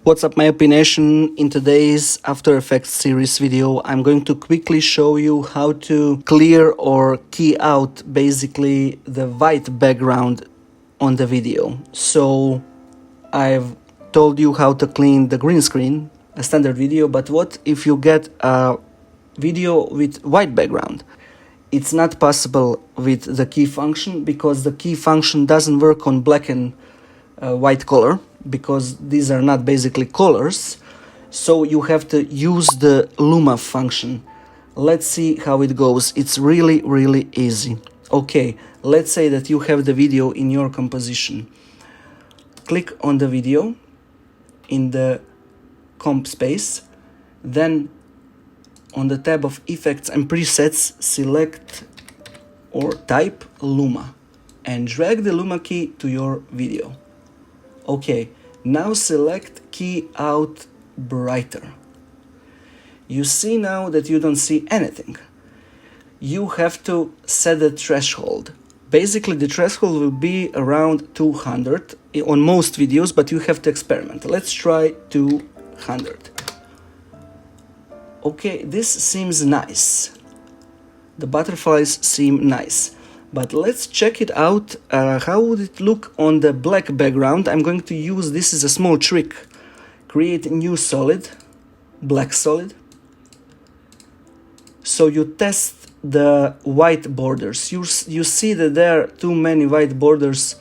What's up, my opination? In today's After Effects series video, I'm going to quickly show you how to clear or key out basically the white background on the video. So I've told you how to clean the green screen, a standard video, but what if you get a video with white background? It's not possible with the key function because the key function doesn't work on black and white color, because these are not basically colors. So you have to use the Luma function. Let's see how it goes. It's really easy. Okay, let's say that you have the video in your composition. Click on the video in the comp space, then on the tab of effects and presets, select or type Luma and drag the Luma key to your video. Okay, now select key out brighter. You see now that you don't see anything. You have to set the threshold. Basically the threshold will be around 200 on most videos, but you have to experiment. Let's try 200. Okay, this seems nice. The butterflies seem nice. But let's check it out. How would it look on the black background? I'm going to use, this is a small trick. Create a new solid, black solid. So you test the white borders. You see that there are too many white borders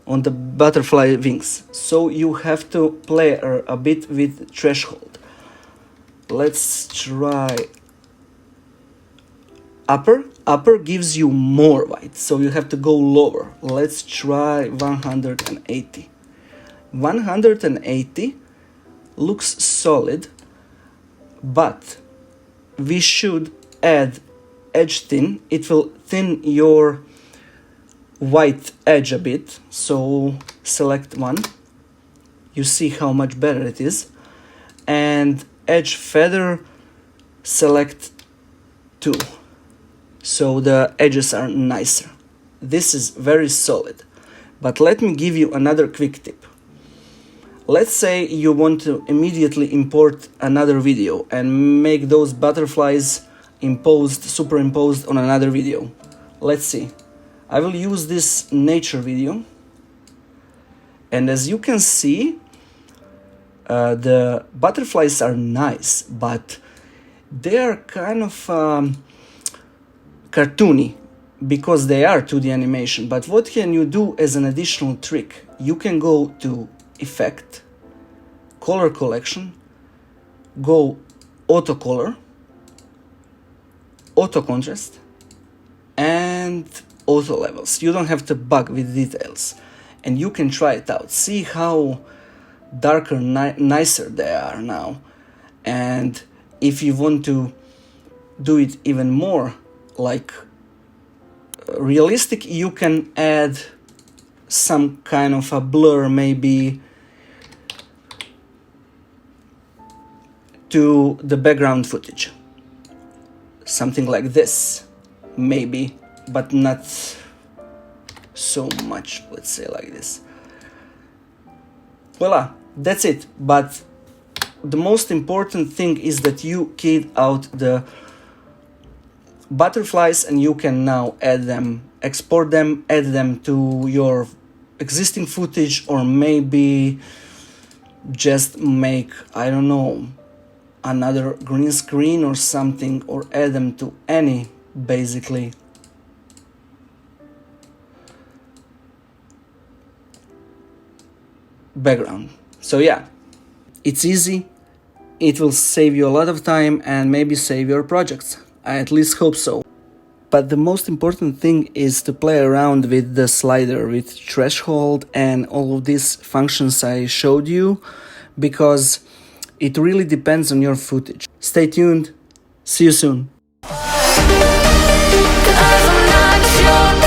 on the butterfly wings. So you have to play a bit with threshold. Let's try upper. Upper gives you more white, so you have to go lower. Let's try 180. 180 looks solid, but we should add edge thin. It will thin your white edge a bit, so select one. You see how much better it is. And edge feather, select 2. So the edges are nicer. This is very solid. But let me give you another quick tip. Let's say you want to immediately import another video and make those butterflies superimposed on another video. Let's see. I will use this nature video. And as you can see, the butterflies are nice, but they are kind of cartoony because they are 2D animation. But what can you do as an additional trick? You can go to Effect, Color Collection, go Auto Color, Auto Contrast, and Auto Levels. You don't have to bug with details, and you can try it out. See how darker, nicer they are now. And if you want to do it even more like realistic, you can add some kind of a blur maybe to the background footage, something like this maybe, but not so much. Let's say like this. Voila, that's it. But the most important thing is that you keyed out the butterflies, and you can now add them, export them, add them to your existing footage, or maybe just make, I don't know, another green screen or something, or add them to any basically background. So yeah, it's easy. It will save you a lot of time and maybe save your projects. I at least hope so. But the most important thing is to play around with the slider, with threshold and all of these functions I showed you, because it really depends on your footage. Stay tuned. See you soon. 'Cause I'm not sure.